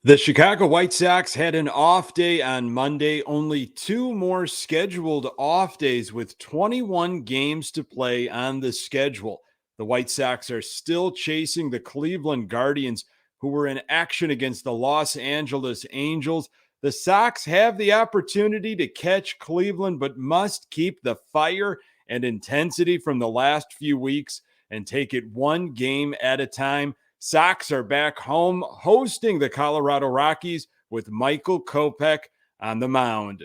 The Chicago White Sox had an off day on Monday, only two more scheduled off days with 21 games to play on the schedule. The White Sox are still chasing the Cleveland Guardians, who were in action against the Los Angeles Angels. The Sox have the opportunity to catch Cleveland, but must keep the fire and intensity from the last few weeks and take it one game at a time. Sox are back home hosting the Colorado Rockies with Michael Kopech on the mound.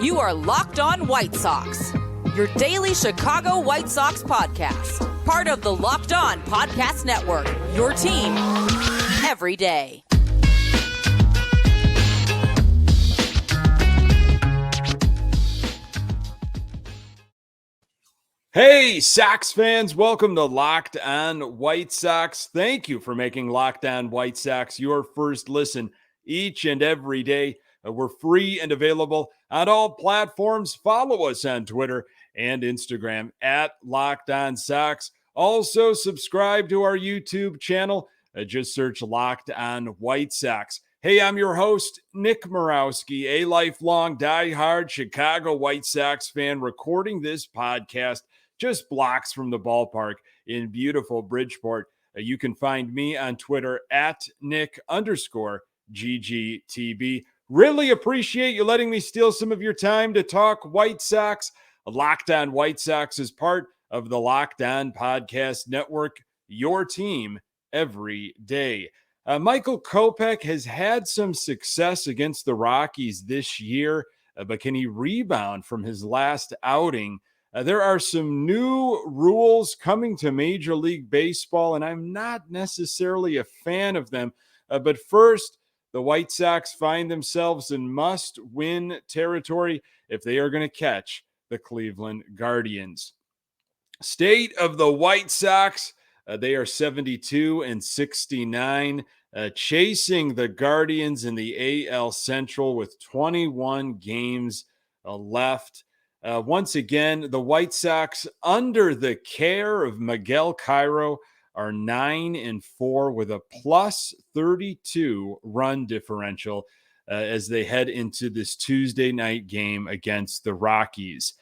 You are Locked On White Sox, your daily Chicago White Sox podcast. Part of the Locked On Podcast Network, your team every day. Hey, Sox fans, welcome to Locked On White Sox. Thank you for making Locked On White Sox your first listen each and every day. We're free and available on all platforms. Follow us on Twitter and Instagram at Locked On Sox. Also, subscribe to our YouTube channel. Just search Locked On White Sox. Hey, I'm your host, Nick Morawski, a lifelong diehard Chicago White Sox fan, recording this podcast just blocks from the ballpark in beautiful Bridgeport. You can find me on Twitter at Nick_GGTB. Really appreciate you letting me steal some of your time to talk White Sox. Locked On White Sox is part of the Locked On Podcast Network, your team every day. Michael Kopech has had some success against the Rockies this year, but can he rebound from his last outing? There are some new rules coming to Major League Baseball, and I'm not necessarily a fan of them. But first, the White Sox find themselves in must-win territory if they are going to catch the Cleveland Guardians. State of the White Sox, they are 72-69, chasing the Guardians in the AL Central with 21 games left. Once again, the White Sox, under the care of Miguel Cairo, are 9-4 with a plus 32 run differential as they head into this Tuesday night game against the Rockies.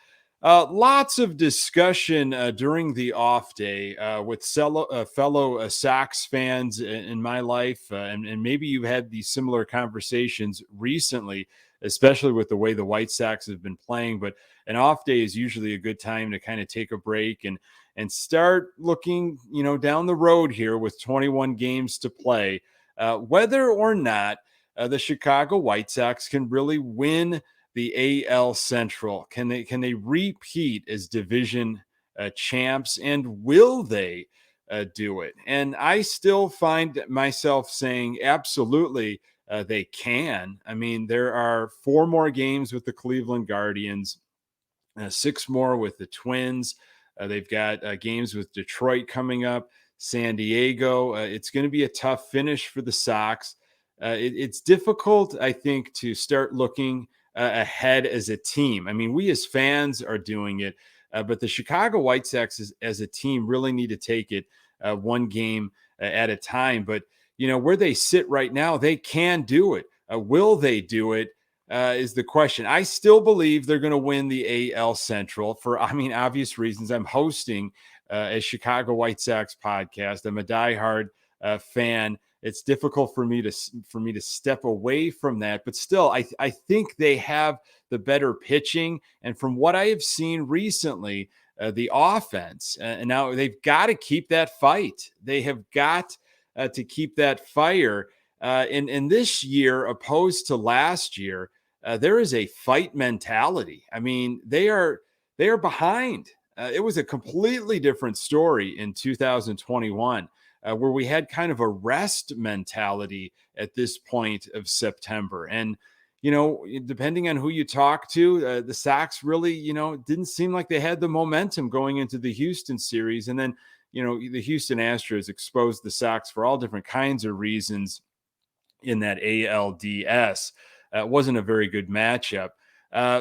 Lots of discussion during the off day with fellow Sox fans in my life, and maybe you've had these similar conversations recently, especially with the way the White Sox have been playing. But an off day is usually a good time to kind of take a break and start looking, down the road here with 21 games to play, whether or not the Chicago White Sox can really win the AL Central. Can they repeat as division champs, and will they do it? And I still find myself saying absolutely they can. I mean, there are 4 more games with the Cleveland Guardians, 6 more with the Twins. They've got games with Detroit coming up, San Diego. It's going to be a tough finish for the Sox. It's difficult, I think, to start looking ahead as a team. I mean, we as fans are doing it, but the Chicago White Sox as a team really need to take it one game at a time. But, where they sit right now, they can do it. Will they do it is the question. I still believe they're going to win the AL Central for, obvious reasons. I'm hosting a Chicago White Sox podcast. I'm a diehard fan. It's difficult for me to step away from that, but still, I think they have the better pitching. And from what I have seen recently, the offense, and now they've got to keep that fight. They have got to keep that fire. In this year, opposed to last year, there is a fight mentality. I mean, they are behind. It was a completely different story in 2021. Where we had kind of a rest mentality at this point of September. And, depending on who you talk to, the Sox really, didn't seem like they had the momentum going into the Houston series. And then, the Houston Astros exposed the Sox for all different kinds of reasons in that ALDS. It wasn't a very good matchup.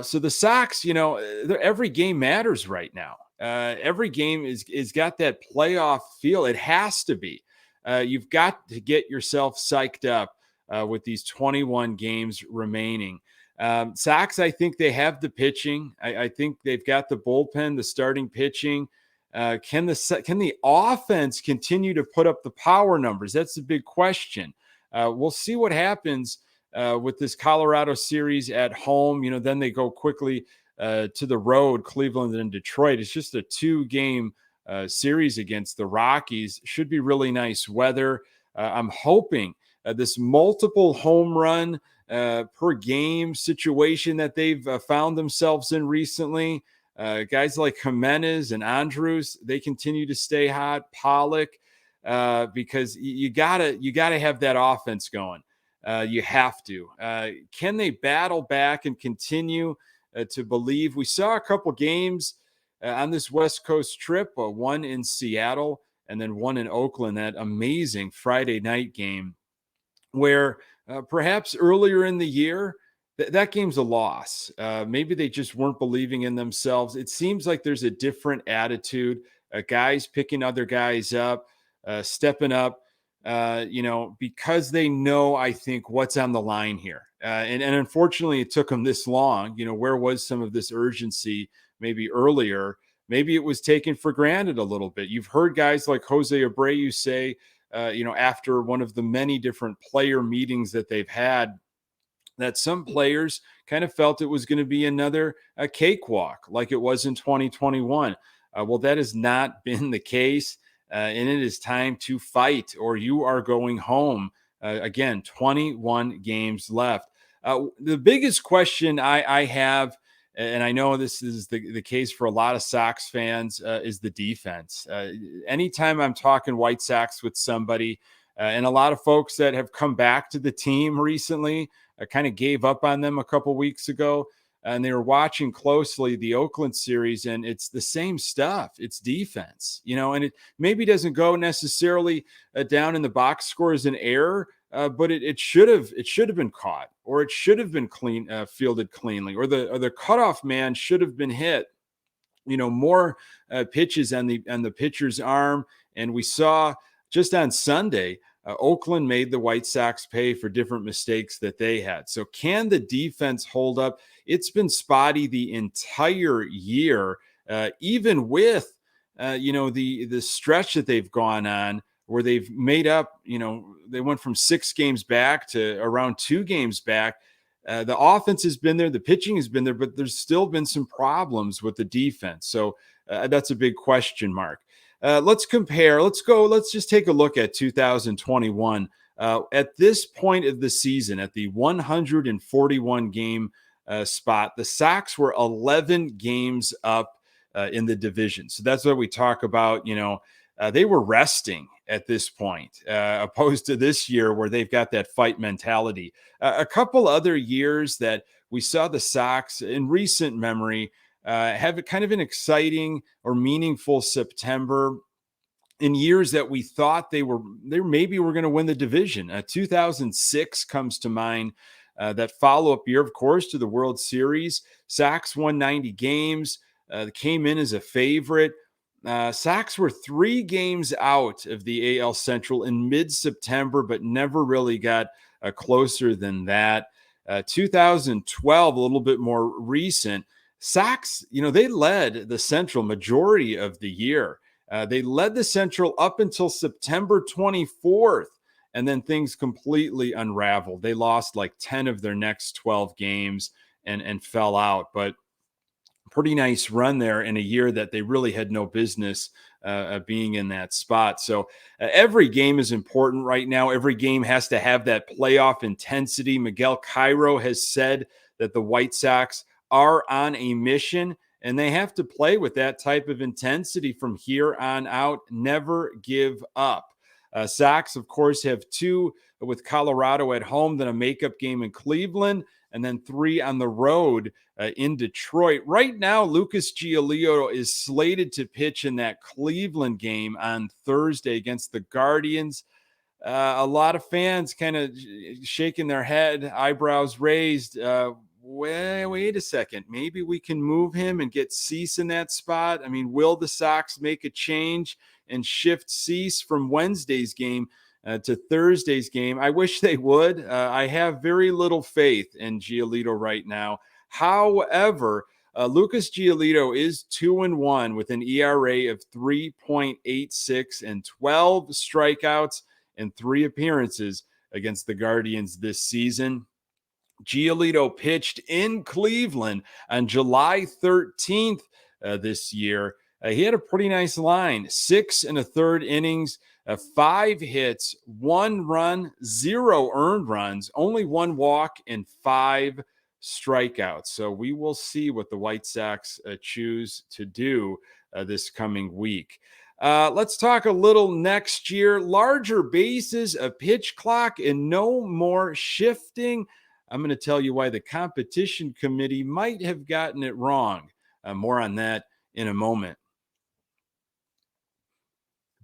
So the Sox, every game matters right now. Every game is got that playoff feel. It has to be. You've got to get yourself psyched up with these 21 games remaining. Sox, I think they have the pitching. I think they've got the bullpen, the starting pitching. Can the offense continue to put up the power numbers? That's the big question. We'll see what happens with this Colorado series at home. Then they go quickly to the road, Cleveland and Detroit. It's just a 2-game series against the Rockies. Should be really nice weather. I'm hoping this multiple home run per game situation that they've found themselves in recently. Guys like Jimenez and Andrews, they continue to stay hot. Pollock, because you gotta have that offense going. You have to. Can they battle back and continue to believe? We saw a couple games on this West Coast trip, one in Seattle and then one in Oakland, that amazing Friday night game where perhaps earlier in the year, that game's a loss. Maybe they just weren't believing in themselves. It seems like there's a different attitude, guys picking other guys up, stepping up, because they know, I think, what's on the line here. And unfortunately, it took them this long. Where was some of this urgency maybe earlier? Maybe it was taken for granted a little bit. You've heard guys like Jose Abreu say, after one of the many different player meetings that they've had, that some players kind of felt it was going to be another cakewalk like it was in 2021. Well, that has not been the case. And it is time to fight or you are going home. Again, 21 games left. The biggest question I have, and I know this is the case for a lot of Sox fans, is the defense. Anytime I'm talking White Sox with somebody, and a lot of folks that have come back to the team recently, kind of gave up on them a couple weeks ago, and they were watching closely the Oakland series, and it's the same stuff. It's defense, and it maybe doesn't go necessarily down in the box score as an error, but it should have been caught, or it should have been fielded cleanly, or the cutoff man should have been hit. More pitches on the pitcher's arm, and we saw just on Sunday, Oakland made the White Sox pay for different mistakes that they had. So can the defense hold up? It's been spotty the entire year, even with, the stretch that they've gone on where they've made up, they went from 6 games back to around 2 games back. The offense has been there, the pitching has been there, but there's still been some problems with the defense. So that's a big question mark. Let's compare. Let's just take a look at 2021. At this point of the season, at the 141 game spot, the Sox were 11 games up in the division. So that's what we talk about. They were resting at this point, opposed to this year where they've got that fight mentality. A couple other years that we saw the Sox in recent memory have kind of an exciting or meaningful September in years that we thought they maybe were going to win the division. 2006 comes to mind. That follow-up year, of course, to the World Series. Sox won 90 games, came in as a favorite. Sox were 3 games out of the AL Central in mid-September, but never really got closer than that. 2012, a little bit more recent. Sox, they led the Central majority of the year. They led the Central up until September 24th, and then things completely unraveled. They lost like 10 of their next 12 games and fell out. But pretty nice run there in a year that they really had no business being in that spot. So every game is important right now. Every game has to have that playoff intensity. Miguel Cairo has said that the White Sox are on a mission, and they have to play with that type of intensity from here on out. Never give up. Sox, of course, have 2 with Colorado at home, then a makeup game in Cleveland, and then 3 on the road in Detroit. Right now, Lucas Giolito is slated to pitch in that Cleveland game on Thursday against the Guardians. A lot of fans kind of shaking their head, eyebrows raised. Wait a second. Maybe we can move him and get Cease in that spot. I mean, will the Sox make a change and shift Cease from Wednesday's game to Thursday's game. I wish they would. I have very little faith in Giolito right now. However, Lucas Giolito is 2-1 with an ERA of 3.86 and 12 strikeouts in 3 appearances against the Guardians this season. Giolito pitched in Cleveland on July 13th this year. He had a pretty nice line, 6 1/3 innings, 5 hits, 1 run, 0 earned runs, only 1 walk, and 5 strikeouts. So we will see what the White Sox choose to do this coming week. Let's talk a little next year. Larger bases, a pitch clock, and no more shifting. I'm going to tell you why the competition committee might have gotten it wrong. More on that in a moment.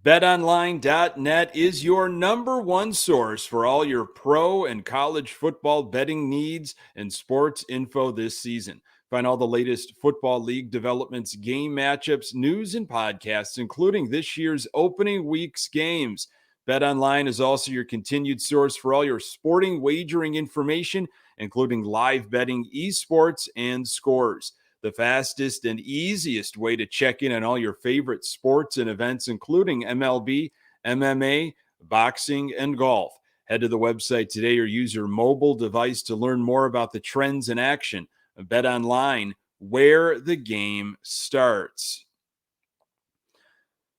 BetOnline.net is your number one source for all your pro and college football betting needs and sports info this season. Find all the latest football league developments, game matchups, news, and podcasts, including this year's opening week's games. BetOnline is also your continued source for all your sporting wagering information, including live betting, esports, and scores. The fastest and easiest way to check in on all your favorite sports and events, including MLB, MMA, boxing, and golf. Head to the website today or use your mobile device to learn more about the trends in action. BetOnline, where the game starts.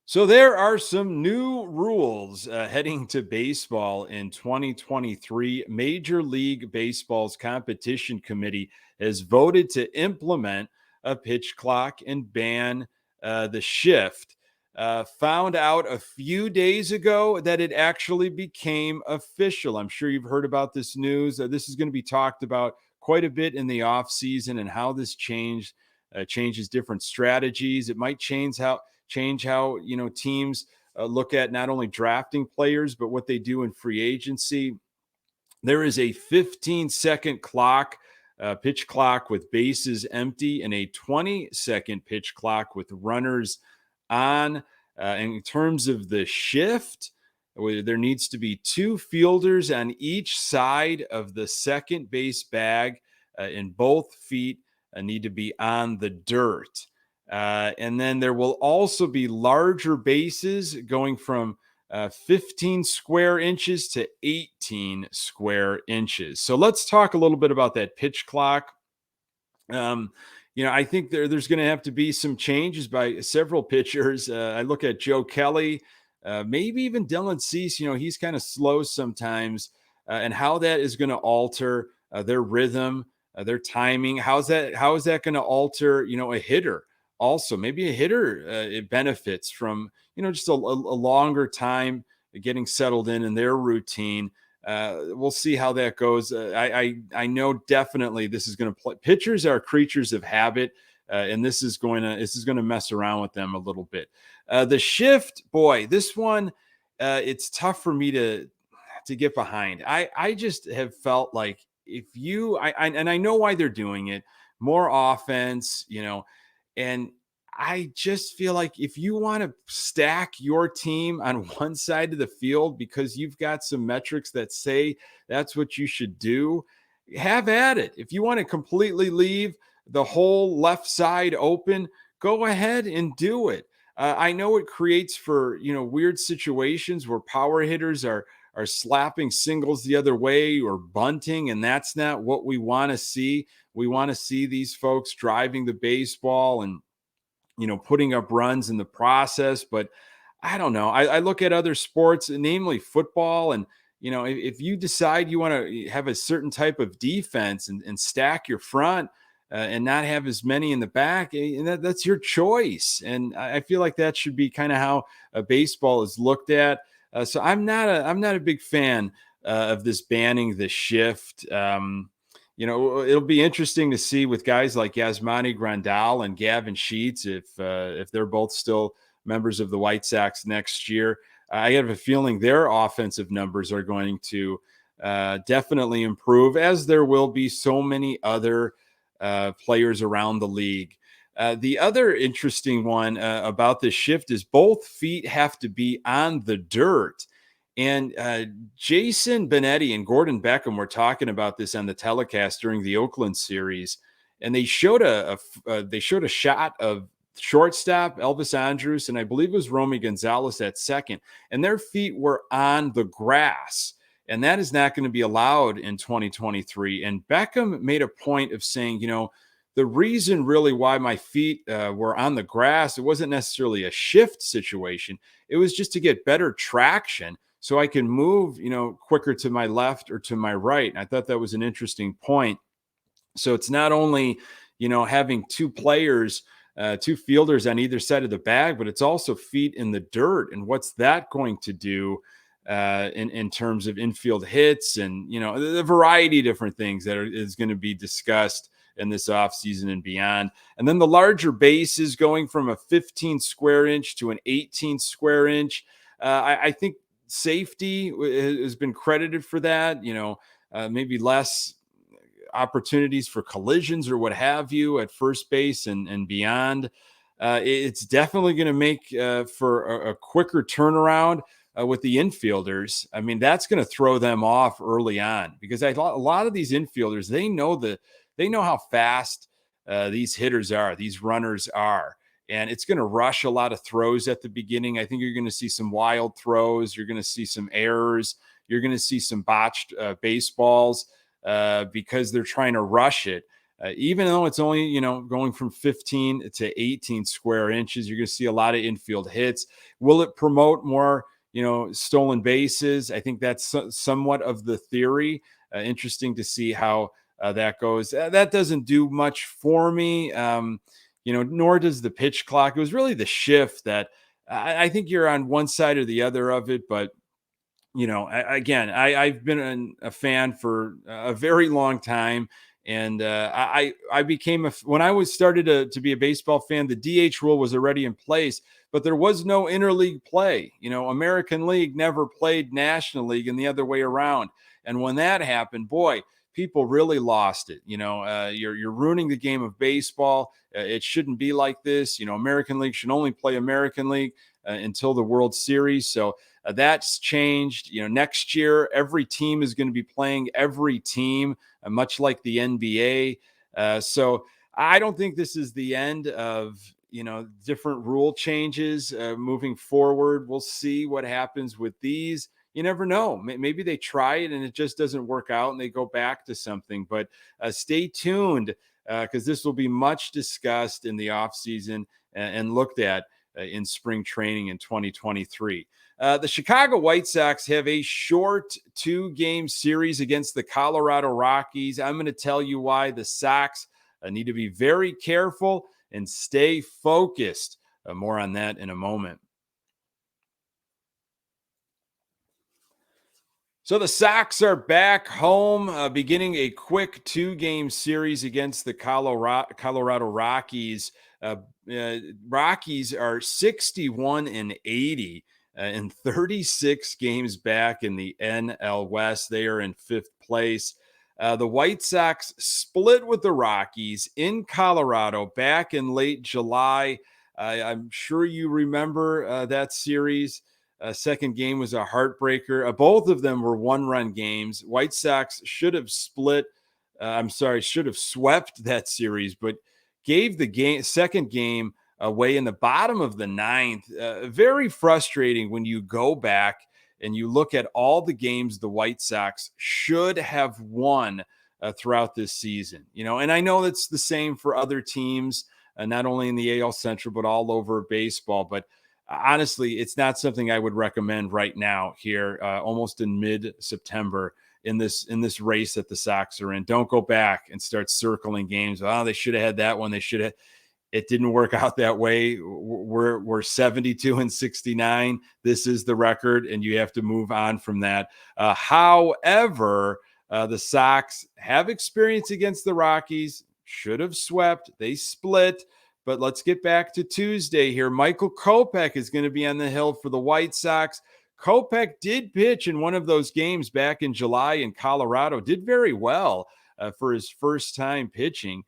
So there are some new rules heading to baseball in 2023. Major League Baseball's competition committee has voted to implement a pitch clock and ban the shift. Found out a few days ago that it actually became official. I'm sure you've heard about this news. This is going to be talked about quite a bit in the offseason and how this changes different strategies. It might change how teams look at not only drafting players, but what they do in free agency. There is a 15-second clock, pitch clock with bases empty, and a 20-second pitch clock with runners on. In terms of the shift, there needs to be 2 fielders on each side of the second base bag, and both feet need to be on the dirt. And then there will also be larger bases going from 15 square inches to 18 square inches. So let's talk a little bit about that pitch clock. I think there's going to have to be some changes by several pitchers. I look at Joe Kelly, maybe even Dylan Cease. He's kind of slow sometimes, and how that is going to alter their rhythm, their timing. How is that going to alter, a hitter? Also, maybe a hitter it benefits from just a longer time getting settled in their routine. We'll see how that goes. I know definitely this is going to play. Pitchers are creatures of habit, and this is going to mess around with them a little bit. The shift, boy, this one it's tough for me to get behind. I just have felt like if you and I know why they're doing it, more offense, and I just feel like if you want to stack your team on one side of the field because you've got some metrics that say that's what you should do, have at it. If you want to completely leave the whole left side open, go ahead and do it. I know it creates for, weird situations where power hitters are slapping singles the other way or bunting, and that's not what we want to see. We want to see these folks driving the baseball and, putting up runs in the process. But I don't know. I look at other sports, namely football, and, if you decide you want to have a certain type of defense and stack your front and not have as many in the back, and that's your choice. And I feel like that should be kind of how baseball is looked at. So I'm not a big fan of this banning the shift. It'll be interesting to see with guys like Yasmani Grandal and Gavin Sheets if they're both still members of the White Sox next year. I have a feeling their offensive numbers are going to definitely improve, as there will be so many other players around the league. The other interesting one about this shift is both feet have to be on the dirt. And Jason Benetti and Gordon Beckham were talking about this on the telecast during the Oakland series, and they showed a shot of shortstop Elvis Andrus, and I believe it was Romy Gonzalez at second, and their feet were on the grass. And that is not going to be allowed in 2023. And Beckham made a point of saying, the reason really why my feet were on the grass, it wasn't necessarily a shift situation. It was just to get better traction so I can move, quicker to my left or to my right. And I thought that was an interesting point. So it's not only, having two players, two fielders on either side of the bag, but it's also feet in the dirt. And what's that going to do in terms of infield hits and, the variety of different things that is going to be discussed in this offseason and beyond. And then the larger bases going from a 15 square inch to an 18 square inch. I think safety has been credited for that, maybe less opportunities for collisions or what have you at first base and beyond. It's definitely going to make for a quicker turnaround with the infielders. I mean, that's going to throw them off early on because a lot of these infielders, they know how fast these hitters are, these runners are. And it's going to rush a lot of throws at the beginning. I think you're going to see some wild throws. You're going to see some errors. You're going to see some botched baseballs because they're trying to rush it. Even though it's only, going from 15 to 18 square inches, you're going to see a lot of infield hits. Will it promote more, stolen bases? I think that's somewhat of the theory. Interesting to see how that goes. That doesn't do much for me. Nor does the pitch clock. It was really the shift that I think you're on one side or the other of it. But, I've been a fan for a very long time. And I became when I was started to be a baseball fan, the DH rule was already in place, but there was no interleague play. American League never played National League and the other way around. And when that happened, boy, people really lost it. You're ruining the game of baseball. It shouldn't be like this. American League should only play American League until the World Series. So that's changed. Next year, every team is going to be playing every team, much like the NBA. So I don't think this is the end of, different rule changes moving forward. We'll see what happens with these. You never know. Maybe they try it and it just doesn't work out and they go back to something. But stay tuned because this will be much discussed in the offseason and looked at in spring training in 2023. The Chicago White Sox have a short 2-game series against the Colorado Rockies. I'm going to tell you why the Sox need to be very careful and stay focused. More on that in a moment. So the Sox are back home, beginning a quick 2-game series against the Colorado Rockies. Rockies are 61-80 in 36 games back in the NL West. They are in 5th place. The White Sox split with the Rockies in Colorado back in late July. I'm sure you remember that series. Second game was a heartbreaker. Both of them were 1-run games. White Sox should have swept that series, but gave the second game away in the bottom of the 9th. Very frustrating when you go back and you look at all the games the White Sox should have won throughout this season. And I know that's the same for other teams, not only in the AL Central, but all over baseball. But honestly, it's not something I would recommend right now here, almost in mid-September in this race that the Sox are in. Don't go back and start circling games. Oh, they should have had that one. They should have. It didn't work out that way. We're 72-69. This is the record, and you have to move on from that. However, the Sox have experience against the Rockies. Should have swept. They split. But let's get back to Tuesday here. Michael Kopech is going to be on the hill for the White Sox. Kopech did pitch in one of those games back in July in Colorado. Did very well for his first time pitching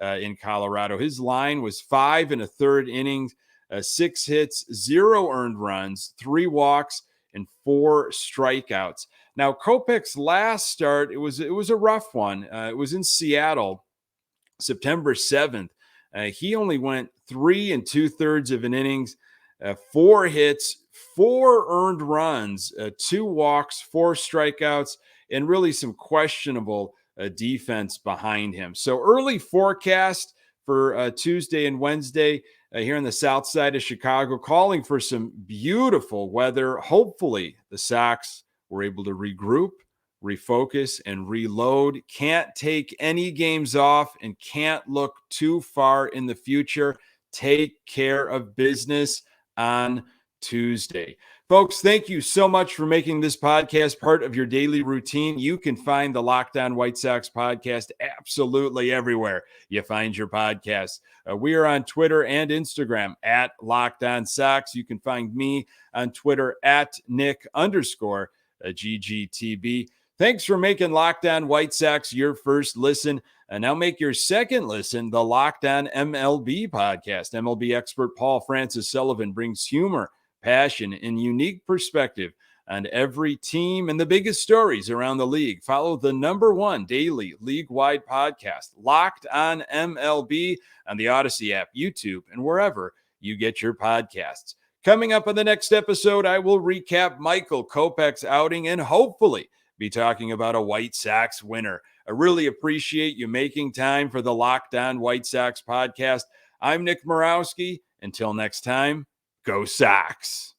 in Colorado. His line was 5 1/3 innings, 6 hits, 0 earned runs, 3 walks, and 4 strikeouts. Now, Kopech's last start, it was a rough one. It was in Seattle, September 7th. He only went 3 2/3 of an innings, 4 hits, 4 earned runs, 2 walks, 4 strikeouts, and really some questionable defense behind him. So early forecast for Tuesday and Wednesday here on the south side of Chicago, calling for some beautiful weather. Hopefully the Sox were able to regroup, refocus, and reload. Can't take any games off and can't look too far in the future. Take care of business on Tuesday. Folks, thank you so much for making this podcast part of your daily routine. You can find the Locked On White Sox podcast absolutely everywhere you find your podcasts. We are on Twitter and Instagram at Locked On Sox. You can find me on Twitter at Nick_GGTB. Thanks for making Locked On White Sox your first listen. And now make your second listen the Locked On MLB podcast. MLB expert Paul Francis Sullivan brings humor, passion, and unique perspective on every team and the biggest stories around the league. Follow the #1 daily league-wide podcast, Locked On MLB, on the Odyssey app, YouTube, and wherever you get your podcasts. Coming up on the next episode, I will recap Michael Kopech's outing and hopefully be talking about a White Sox winner. I really appreciate you making time for the Locked On White Sox podcast. I'm Nick Morawski. Until next time, go Sox.